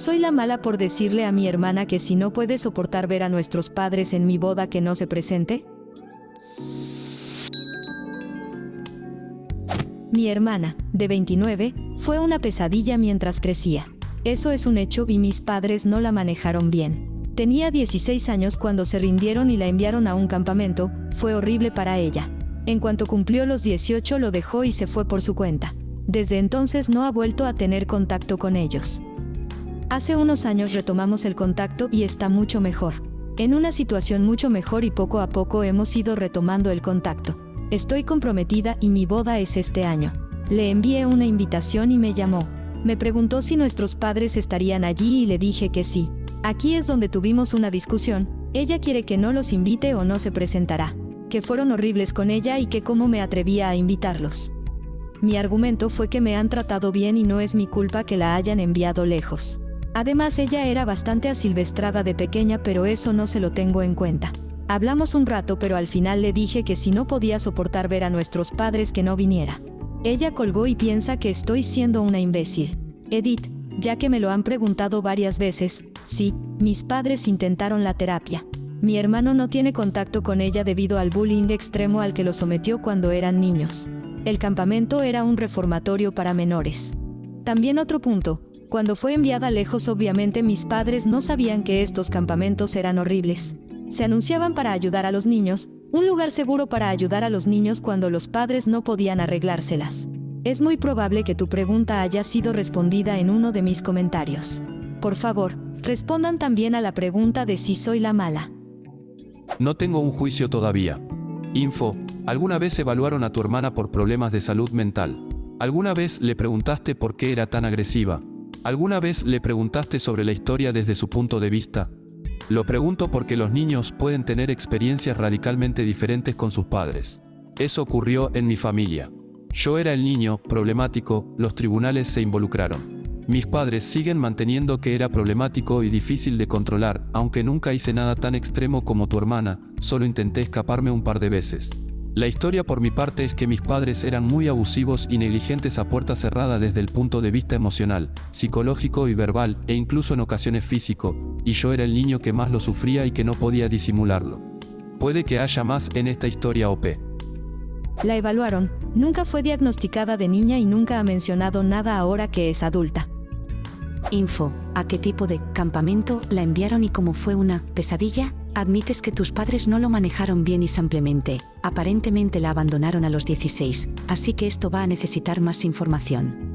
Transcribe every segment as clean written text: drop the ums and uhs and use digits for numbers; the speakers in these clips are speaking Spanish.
Soy la mala por decirle a mi hermana que si no puede soportar ver a nuestros padres en mi boda que no se presente. Mi hermana, de 29, fue una pesadilla mientras crecía. Eso es un hecho y mis padres no la manejaron bien. Tenía 16 años cuando se rindieron y la enviaron a un campamento. Fue horrible para ella. En cuanto cumplió los 18 lo dejó y se fue por su cuenta. Desde entonces no ha vuelto a tener contacto con ellos. Hace unos años retomamos el contacto y está mucho mejor. En una situación mucho mejor y poco a poco hemos ido retomando el contacto. Estoy comprometida y mi boda es este año. Le envié una invitación y me llamó. Me preguntó si nuestros padres estarían allí y le dije que sí. Aquí es donde tuvimos una discusión. Ella quiere que no los invite o no se presentará. Que fueron horribles con ella y que cómo me atrevía a invitarlos. Mi argumento fue que me han tratado bien y no es mi culpa que la hayan enviado lejos. Además ella era bastante asilvestrada de pequeña, pero eso no se lo tengo en cuenta. Hablamos un rato, pero al final le dije que si no podía soportar ver a nuestros padres que no viniera. Ella colgó y piensa que estoy siendo una imbécil. Edith, ya que me lo han preguntado varias veces, sí, mis padres intentaron la terapia. Mi hermano no tiene contacto con ella debido al bullying extremo al que lo sometió cuando eran niños. El campamento era un reformatorio para menores. También otro punto, cuando fue enviada lejos obviamente mis padres no sabían que estos campamentos eran horribles. Se anunciaban para ayudar a los niños, un lugar seguro para ayudar a los niños cuando los padres no podían arreglárselas. Es muy probable que tu pregunta haya sido respondida en uno de mis comentarios. Por favor, respondan también a la pregunta de si soy la mala. No tengo un juicio todavía. Info, ¿alguna vez evaluaron a tu hermana por problemas de salud mental? ¿Alguna vez le preguntaste por qué era tan agresiva? ¿Alguna vez le preguntaste sobre la historia desde su punto de vista? Lo pregunto porque los niños pueden tener experiencias radicalmente diferentes con sus padres. Eso ocurrió en mi familia. Yo era el niño problemático, los tribunales se involucraron. Mis padres siguen manteniendo que era problemático y difícil de controlar, aunque nunca hice nada tan extremo como tu hermana, solo intenté escaparme un par de veces. La historia por mi parte es que mis padres eran muy abusivos y negligentes a puerta cerrada desde el punto de vista emocional, psicológico y verbal, e incluso en ocasiones físico, y yo era el niño que más lo sufría y que no podía disimularlo. Puede que haya más en esta historia OP. La evaluaron, nunca fue diagnosticada de niña y nunca ha mencionado nada ahora que es adulta. Info, ¿a qué tipo de campamento la enviaron y cómo fue una pesadilla? Admites que tus padres no lo manejaron bien y simplemente, aparentemente la abandonaron a los 16, así que esto va a necesitar más información.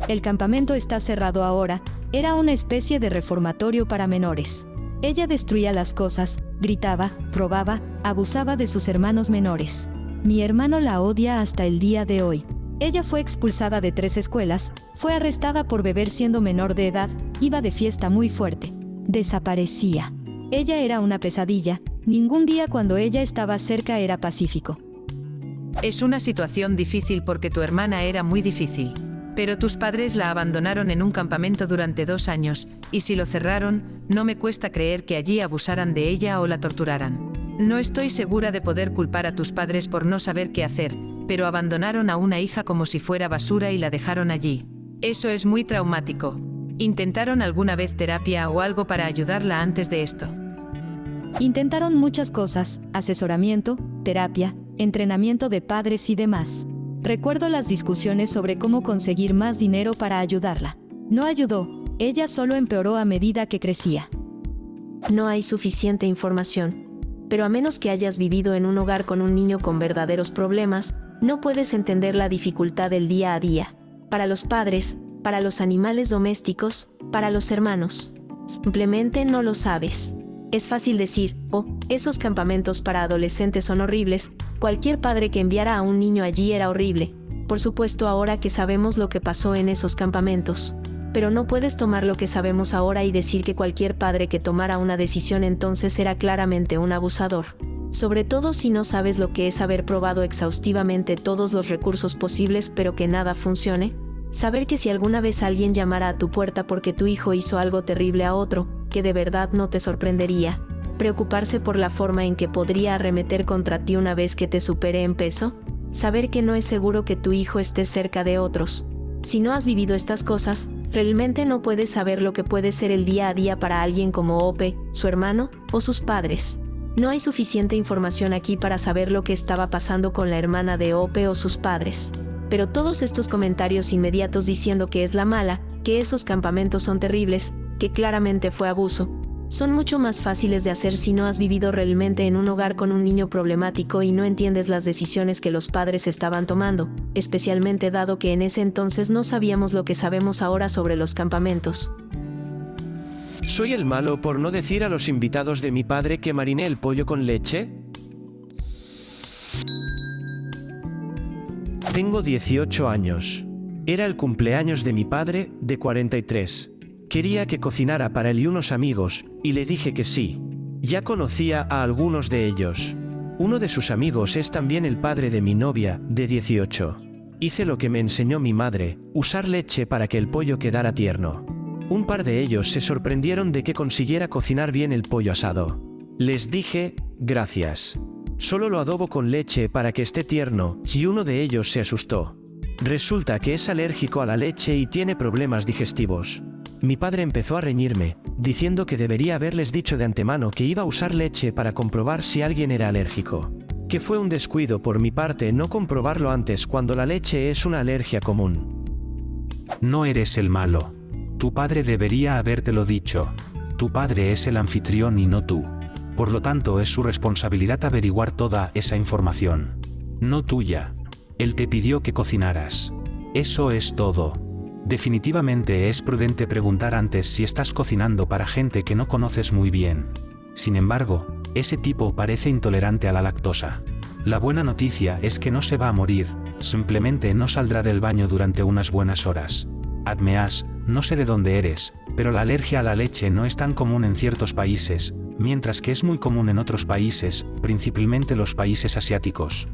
El campamento está cerrado ahora, era una especie de reformatorio para menores. Ella destruía las cosas, gritaba, robaba, abusaba de sus hermanos menores. Mi hermano la odia hasta el día de hoy. Ella fue expulsada de 3 escuelas, fue arrestada por beber siendo menor de edad, iba de fiesta muy fuerte. Desaparecía. Ella era una pesadilla, ningún día cuando ella estaba cerca era pacífico. Es una situación difícil porque tu hermana era muy difícil. Pero tus padres la abandonaron en un campamento durante 2 años, y si lo cerraron, no me cuesta creer que allí abusaran de ella o la torturaran. No estoy segura de poder culpar a tus padres por no saber qué hacer, pero abandonaron a una hija como si fuera basura y la dejaron allí. Eso es muy traumático. ¿Intentaron alguna vez terapia o algo para ayudarla antes de esto? Intentaron muchas cosas, asesoramiento, terapia, entrenamiento de padres y demás. Recuerdo las discusiones sobre cómo conseguir más dinero para ayudarla. No ayudó, ella solo empeoró a medida que crecía. No hay suficiente información. Pero a menos que hayas vivido en un hogar con un niño con verdaderos problemas, no puedes entender la dificultad del día a día. Para los padres, para los animales domésticos, para los hermanos. Simplemente no lo sabes. Es fácil decir, oh, esos campamentos para adolescentes son horribles. Cualquier padre que enviara a un niño allí era horrible. Por supuesto ahora que sabemos lo que pasó en esos campamentos. Pero no puedes tomar lo que sabemos ahora y decir que cualquier padre que tomara una decisión entonces era claramente un abusador. Sobre todo si no sabes lo que es haber probado exhaustivamente todos los recursos posibles pero que nada funcione. Saber que si alguna vez alguien llamara a tu puerta porque tu hijo hizo algo terrible a otro, que de verdad no te sorprendería. Preocuparse por la forma en que podría arremeter contra ti una vez que te supere en peso. Saber que no es seguro que tu hijo esté cerca de otros. Si no has vivido estas cosas, Realmente no puedes saber lo que puede ser el día a día para alguien como Ope, su hermano o sus padres. No hay suficiente información aquí para saber lo que estaba pasando con la hermana de Ope o sus padres. Pero todos estos comentarios inmediatos diciendo que es la mala, que esos campamentos son terribles, que claramente fue abuso, son mucho más fáciles de hacer si no has vivido realmente en un hogar con un niño problemático y no entiendes las decisiones que los padres estaban tomando, especialmente dado que en ese entonces no sabíamos lo que sabemos ahora sobre los campamentos. ¿Soy el malo por no decir a los invitados de mi padre que mariné el pollo con leche? Tengo 18 años. Era el cumpleaños de mi padre, de 43. Quería que cocinara para él y unos amigos, y le dije que sí. Ya conocía a algunos de ellos. Uno de sus amigos es también el padre de mi novia, de 18. Hice lo que me enseñó mi madre, usar leche para que el pollo quedara tierno. Un par de ellos se sorprendieron de que consiguiera cocinar bien el pollo asado. Les dije, gracias. Solo lo adobo con leche para que esté tierno, y uno de ellos se asustó. Resulta que es alérgico a la leche y tiene problemas digestivos. Mi padre empezó a reñirme, diciendo que debería haberles dicho de antemano que iba a usar leche para comprobar si alguien era alérgico. Que fue un descuido por mi parte no comprobarlo antes cuando la leche es una alergia común. No eres el malo. Tu padre debería habértelo dicho. Tu padre es el anfitrión y no tú. Por lo tanto, es su responsabilidad averiguar toda esa información. No tuya. Él te pidió que cocinaras. Eso es todo. Definitivamente es prudente preguntar antes si estás cocinando para gente que no conoces muy bien. Sin embargo, ese tipo parece intolerante a la lactosa. La buena noticia es que no se va a morir, simplemente no saldrá del baño durante unas buenas horas. Admeas, no sé de dónde eres, pero la alergia a la leche no es tan común en ciertos países, mientras que es muy común en otros países, principalmente los países asiáticos.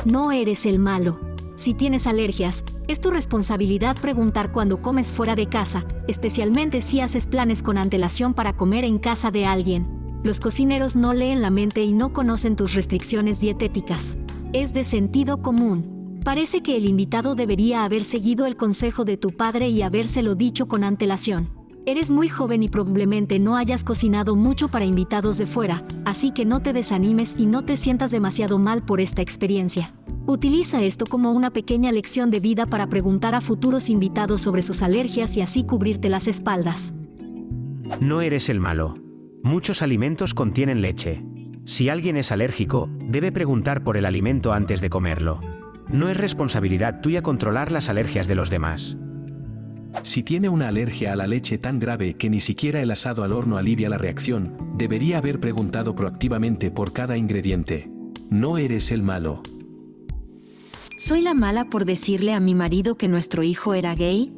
No eres el malo. Si tienes alergias, es tu responsabilidad preguntar cuando comes fuera de casa, especialmente si haces planes con antelación para comer en casa de alguien. Los cocineros no leen la mente y no conocen tus restricciones dietéticas. Es de sentido común. Parece que el invitado debería haber seguido el consejo de tu padre y habérselo dicho con antelación. Eres muy joven y probablemente no hayas cocinado mucho para invitados de fuera, así que no te desanimes y no te sientas demasiado mal por esta experiencia. Utiliza esto como una pequeña lección de vida para preguntar a futuros invitados sobre sus alergias y así cubrirte las espaldas. No eres el malo. Muchos alimentos contienen leche. Si alguien es alérgico, debe preguntar por el alimento antes de comerlo. No es responsabilidad tuya controlar las alergias de los demás. Si tiene una alergia a la leche tan grave que ni siquiera el asado al horno alivia la reacción, debería haber preguntado proactivamente por cada ingrediente. No eres el malo. ¿Soy la mala por decirle a mi marido que nuestro hijo era gay?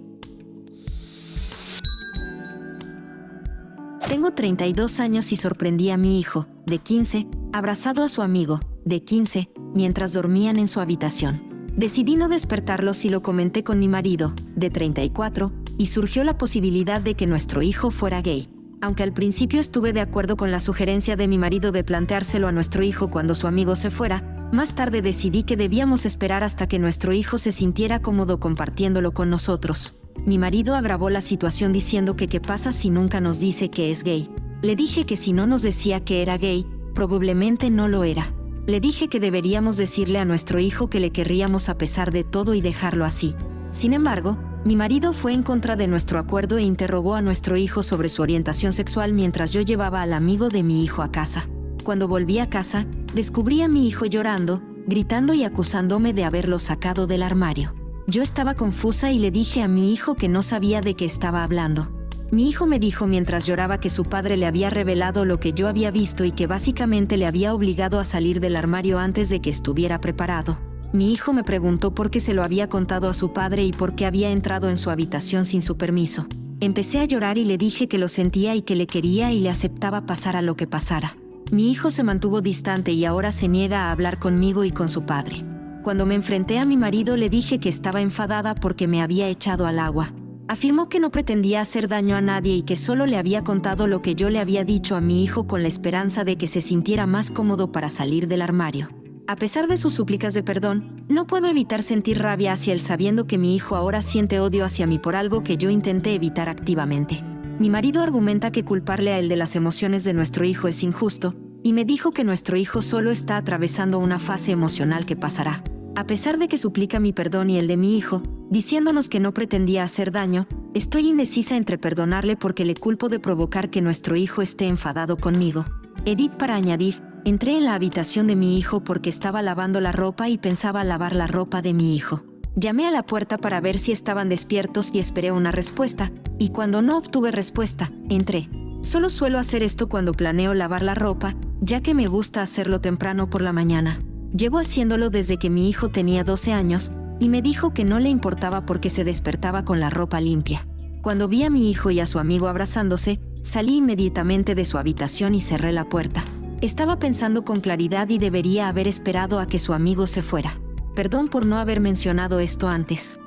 Tengo 32 años y sorprendí a mi hijo, de 15, abrazado a su amigo, de 15, mientras dormían en su habitación. Decidí no despertarlos y lo comenté con mi marido, de 34, y surgió la posibilidad de que nuestro hijo fuera gay. Aunque al principio estuve de acuerdo con la sugerencia de mi marido de planteárselo a nuestro hijo cuando su amigo se fuera, más tarde decidí que debíamos esperar hasta que nuestro hijo se sintiera cómodo compartiéndolo con nosotros. Mi marido agravó la situación diciendo que qué pasa si nunca nos dice que es gay. Le dije que si no nos decía que era gay, probablemente no lo era. Le dije que deberíamos decirle a nuestro hijo que le querríamos a pesar de todo y dejarlo así. Sin embargo, mi marido fue en contra de nuestro acuerdo e interrogó a nuestro hijo sobre su orientación sexual mientras yo llevaba al amigo de mi hijo a casa. Cuando volví a casa, descubrí a mi hijo llorando, gritando y acusándome de haberlo sacado del armario. Yo estaba confusa y le dije a mi hijo que no sabía de qué estaba hablando. Mi hijo me dijo mientras lloraba que su padre le había revelado lo que yo había visto y que básicamente le había obligado a salir del armario antes de que estuviera preparado. Mi hijo me preguntó por qué se lo había contado a su padre y por qué había entrado en su habitación sin su permiso. Empecé a llorar y le dije que lo sentía y que le quería y le aceptaba pasara lo que pasara. Mi hijo se mantuvo distante y ahora se niega a hablar conmigo y con su padre. Cuando me enfrenté a mi marido le dije que estaba enfadada porque me había echado al agua. Afirmó que no pretendía hacer daño a nadie y que solo le había contado lo que yo le había dicho a mi hijo con la esperanza de que se sintiera más cómodo para salir del armario. A pesar de sus súplicas de perdón, No puedo evitar sentir rabia hacia él sabiendo que mi hijo ahora siente odio hacia mí por algo que yo intenté evitar activamente. Mi marido argumenta que culparle a él de las emociones de nuestro hijo es injusto, y me dijo que nuestro hijo solo está atravesando una fase emocional que pasará. A pesar de que suplica mi perdón y el de mi hijo, diciéndonos que no pretendía hacer daño, estoy indecisa entre perdonarle porque le culpo de provocar que nuestro hijo esté enfadado conmigo. Edith, para añadir, entré en la habitación de mi hijo porque estaba lavando la ropa y pensaba lavar la ropa de mi hijo. Llamé a la puerta para ver si estaban despiertos y esperé una respuesta, y cuando no obtuve respuesta, entré. Solo suelo hacer esto cuando planeo lavar la ropa, ya que me gusta hacerlo temprano por la mañana. Llevo haciéndolo desde que mi hijo tenía 12 años, y me dijo que no le importaba porque se despertaba con la ropa limpia. Cuando vi a mi hijo y a su amigo abrazándose, salí inmediatamente de su habitación y cerré la puerta. Estaba pensando con claridad y debería haber esperado a que su amigo se fuera. Perdón por no haber mencionado esto antes.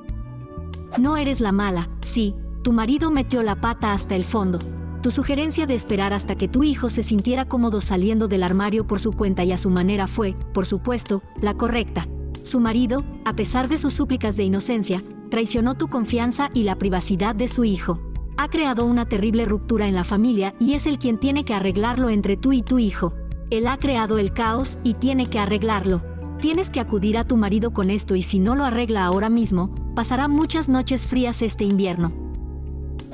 No eres la mala, sí, tu marido metió la pata hasta el fondo. Tu sugerencia de esperar hasta que tu hijo se sintiera cómodo saliendo del armario por su cuenta y a su manera fue, por supuesto, la correcta. Su marido, a pesar de sus súplicas de inocencia, traicionó tu confianza y la privacidad de su hijo. Ha creado una terrible ruptura en la familia y es él quien tiene que arreglarlo entre tú y tu hijo. Él ha creado el caos y tiene que arreglarlo. Tienes que acudir a tu marido con esto y si no lo arregla ahora mismo, pasará muchas noches frías este invierno.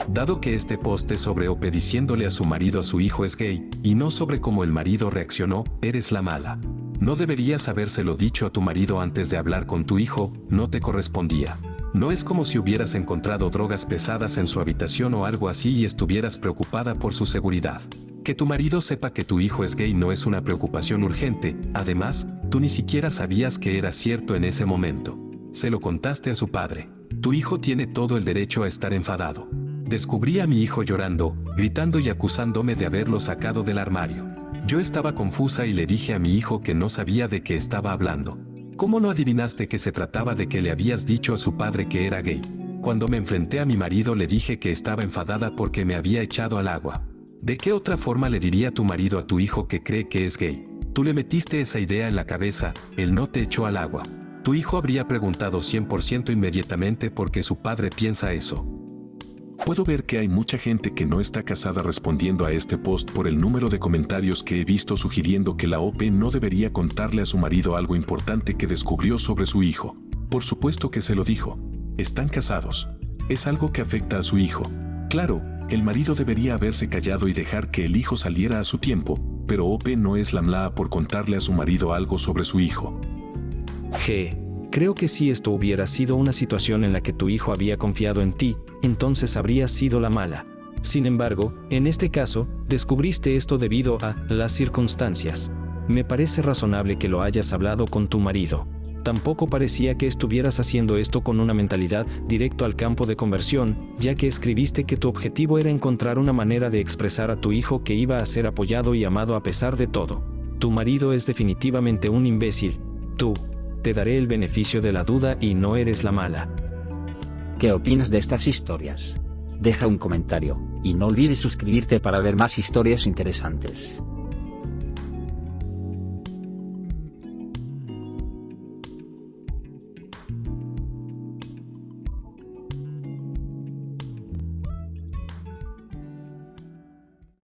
Dado que este post es sobre Ope diciéndole a su marido a su hijo es gay, y no sobre cómo el marido reaccionó, eres la mala. No deberías habérselo dicho a tu marido antes de hablar con tu hijo, no te correspondía. No es como si hubieras encontrado drogas pesadas en su habitación o algo así y estuvieras preocupada por su seguridad. Que tu marido sepa que tu hijo es gay no es una preocupación urgente, además, tú ni siquiera sabías que era cierto en ese momento. Se lo contaste a su padre. Tu hijo tiene todo el derecho a estar enfadado. Descubrí a mi hijo llorando, gritando y acusándome de haberlo sacado del armario. Yo estaba confusa y le dije a mi hijo que no sabía de qué estaba hablando. ¿Cómo no adivinaste que se trataba de que le habías dicho a su padre que era gay? Cuando me enfrenté a mi marido le dije que estaba enfadada porque me había echado al agua. ¿De qué otra forma le diría tu marido a tu hijo que cree que es gay? Tú le metiste esa idea en la cabeza, él no te echó al agua. Tu hijo habría preguntado 100% inmediatamente porque su padre piensa eso. Puedo ver que hay mucha gente que no está casada respondiendo a este post por el número de comentarios que he visto sugiriendo que la OP no debería contarle a su marido algo importante que descubrió sobre su hijo. Por supuesto que se lo dijo. Están casados. Es algo que afecta a su hijo. Claro, el marido debería haberse callado y dejar que el hijo saliera a su tiempo, pero OP no es la mala por contarle a su marido algo sobre su hijo. Creo que si esto hubiera sido una situación en la que tu hijo había confiado en ti, entonces habrías sido la mala. Sin embargo, en este caso, descubriste esto debido a las circunstancias. Me parece razonable que lo hayas hablado con tu marido. Tampoco parecía que estuvieras haciendo esto con una mentalidad directo al campo de conversión, ya que escribiste que tu objetivo era encontrar una manera de expresar a tu hijo que iba a ser apoyado y amado a pesar de todo. Tu marido es definitivamente un imbécil. Tú, te daré el beneficio de la duda y no eres la mala. ¿Qué opinas de estas historias? Deja un comentario, y no olvides suscribirte para ver más historias interesantes.